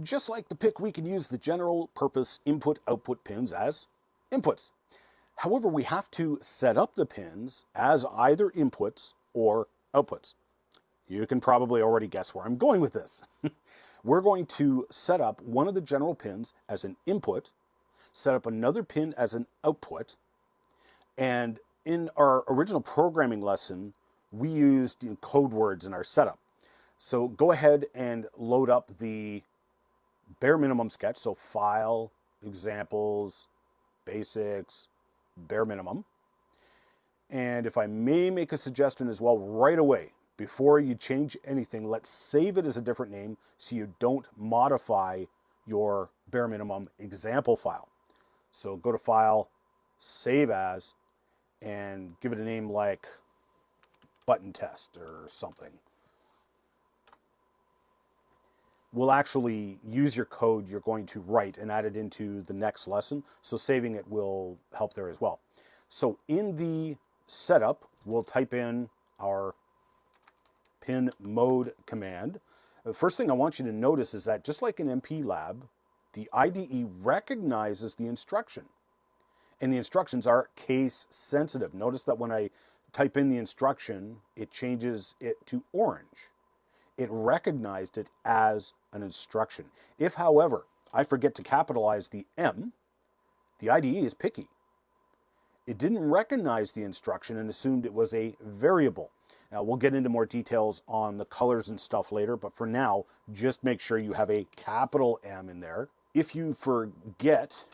Just like the PIC, we can use the general purpose input-output pins as inputs. However, we have to set up the pins as either inputs or outputs. You can probably already guess where I'm going with this. We're going to set up one of the general pins as an input, set up another pin as an output, and in our original programming lesson, we used code words in our setup. So go ahead and load up the bare minimum sketch. So file, examples, basics, bare minimum. And if I may make a suggestion as well right away, before you change anything, let's save it as a different name so you don't modify your bare minimum example file. So go to File, Save As, and give it a name like Button Test or something. We'll actually use your code you're going to write and add it into the next lesson, so saving it will help there as well. So in the setup, we'll type in our pin mode command. The first thing I want you to notice is that just like in MP Lab, the IDE recognizes the instruction. And the instructions are case sensitive. Notice that when I type in the instruction, it changes it to orange. It recognized it as an instruction. If, however, I forget to capitalize the M, the IDE is picky. It didn't recognize the instruction and assumed it was a variable. Now, we'll get into more details on the colors and stuff later, but for now, just make sure you have a capital M in there. If you forget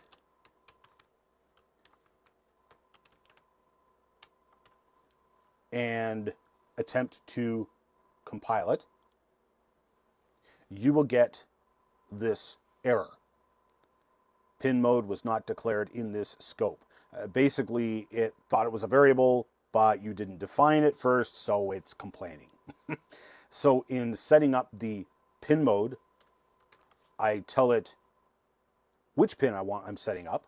and attempt to compile it, you will get this error. Pin mode was not declared in this scope. Basically, it thought it was a variable, but you didn't define it first, so it's complaining. So in setting up the pin mode, I tell it which pin I'm setting up,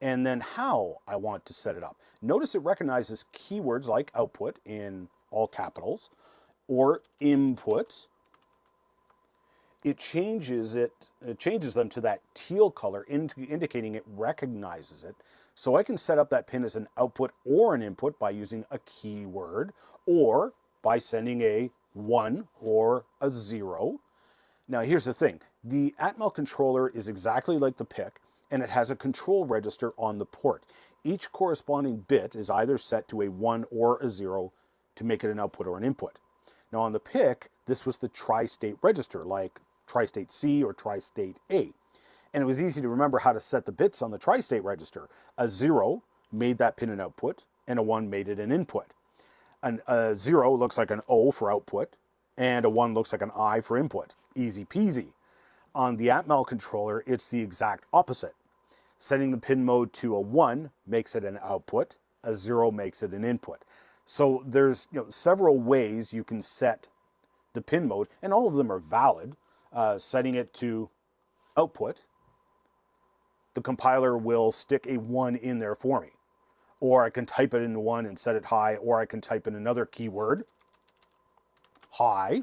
and then how I want to set it up. Notice it recognizes keywords like output in all capitals or input. It changes them to that teal color, indicating it recognizes it. So I can set up that pin as an output or an input by using a keyword or by sending a 1 or a 0. Now here's the thing. The Atmel controller is exactly like the PIC, and it has a control register on the port. Each corresponding bit is either set to a 1 or a 0 to make it an output or an input. Now on the PIC, this was the tri-state register, like tri-state C or tri-state A. And it was easy to remember how to set the bits on the tri-state register. A 0 made that pin an output, and a 1 made it an input. A 0 looks like an O for output, and a 1 looks like an I for input. Easy peasy. On the Atmel controller, it's the exact opposite. Setting the pin mode to a 1 makes it an output, a 0 makes it an input. So there's several ways you can set the pin mode, and all of them are valid. Setting it to output, the compiler will stick a 1 in there for me. Or I can type it into 1 and set it high, or I can type in another keyword, high,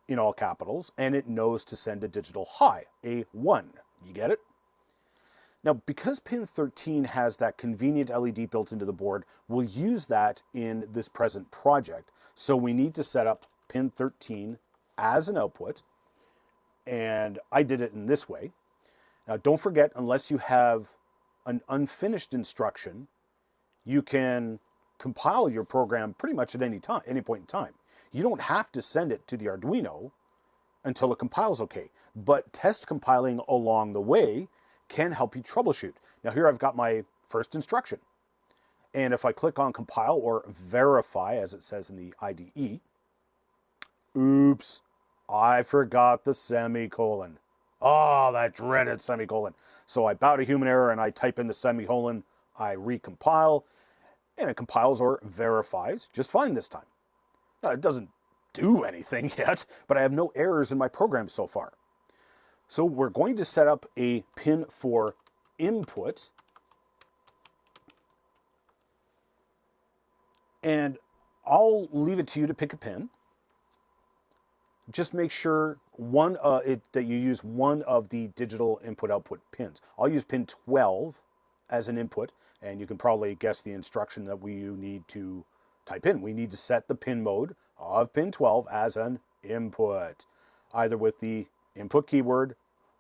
in all capitals, and it knows to send a digital high, a 1. You get it? Now, because pin 13 has that convenient LED built into the board, we'll use that in this present project. So we need to set up pin 13 as an output, and I did it in this way. Now, don't forget, unless you have an unfinished instruction, you can compile your program pretty much at any point in time. You don't have to send it to the Arduino until it compiles okay, but test compiling along the way can help you troubleshoot. Now here I've got my first instruction. And if I click on compile or verify, as it says in the IDE, oops, I forgot the semicolon. Oh, that dreaded semicolon. So I bow to human error and I type in the semicolon, I recompile, and it compiles or verifies just fine this time. Now, it doesn't do anything yet, but I have no errors in my program so far. So we're going to set up a pin for input, and I'll leave it to you to pick a pin. just make sure that you use one of the digital input-output pins. I'll use pin 12 as an input, and you can probably guess the instruction that you need to type in. We need to set the pin mode of pin 12 as an input, either with the input keyword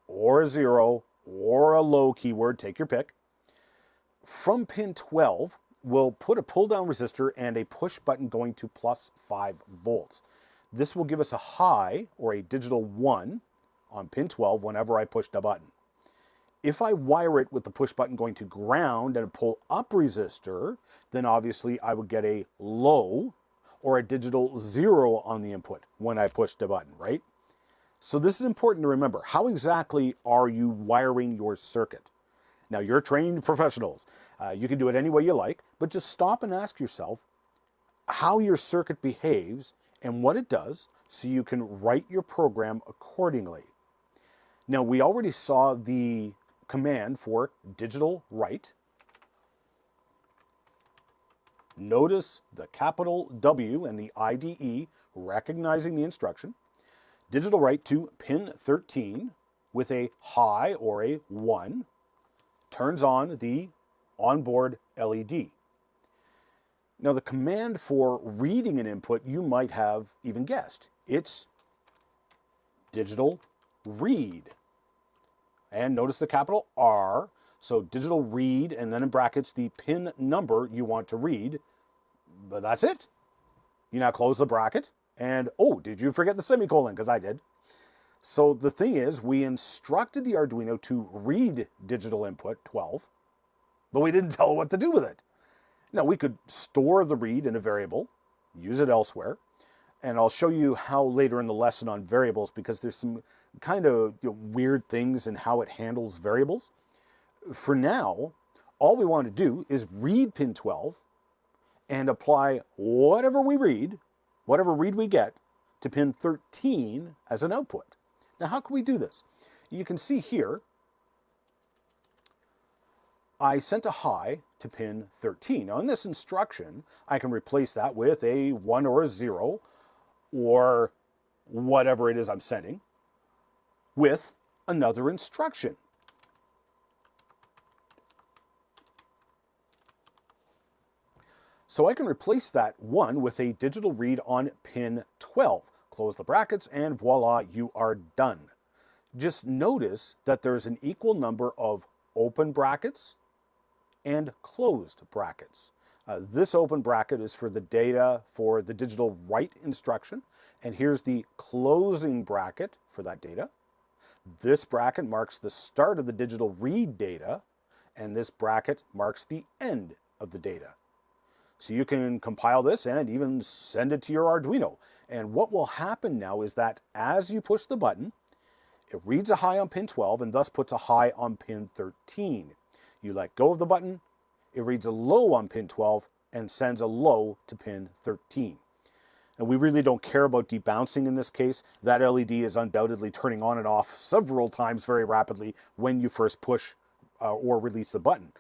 or a 0 or a low keyword, take your pick. From pin 12, we'll put a pull-down resistor and a push button going to plus 5 volts. This will give us a high, or a digital 1, on pin 12 whenever I push the button. If I wire it with the push button going to ground and a pull-up resistor, then obviously I would get a low, or a digital 0 on the input when I push the button, right? So this is important to remember. How exactly are you wiring your circuit? Now, you're trained professionals. You can do it any way you like, but just stop and ask yourself how your circuit behaves and what it does so you can write your program accordingly. Now, we already saw the command for digital write. Notice the capital W and the IDE recognizing the instruction. Digital write to pin 13 with a high, or a 1, turns on the onboard LED. Now, the command for reading an input, you might have even guessed. It's digital read. And notice the capital R. So digital read, and then in brackets, the pin number you want to read. But that's it. You now close the bracket. And, oh, did you forget the semicolon? Because I did. So the thing is, we instructed the Arduino to read digital input 12, but we didn't tell it what to do with it. Now, we could store the read in a variable, use it elsewhere, and I'll show you how later in the lesson on variables, because there's some kind of weird things in how it handles variables. For now, all we want to do is read pin 12 and apply whatever read we get, to pin 13 as an output. Now, how can we do this? You can see here, I sent a high to pin 13. Now, in this instruction, I can replace that with a 1 or a 0, or whatever it is I'm sending, with another instruction. So I can replace that 1 with a digital read on pin 12. Close the brackets, and voila, you are done. Just notice that there's an equal number of open brackets and closed brackets. This open bracket is for the data for the digital write instruction, and here's the closing bracket for that data. This bracket marks the start of the digital read data, and this bracket marks the end of the data. So you can compile this and even send it to your Arduino. And what will happen now is that as you push the button, it reads a high on pin 12 and thus puts a high on pin 13. You let go of the button, it reads a low on pin 12 and sends a low to pin 13. And we really don't care about debouncing in this case. That LED is undoubtedly turning on and off several times very rapidly when you first push or release the button.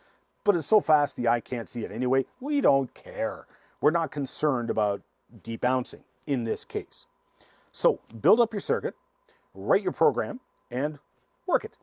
But it's so fast the eye can't see it anyway. We don't care. We're not concerned about debouncing in this case. So build up your circuit, write your program, and work it.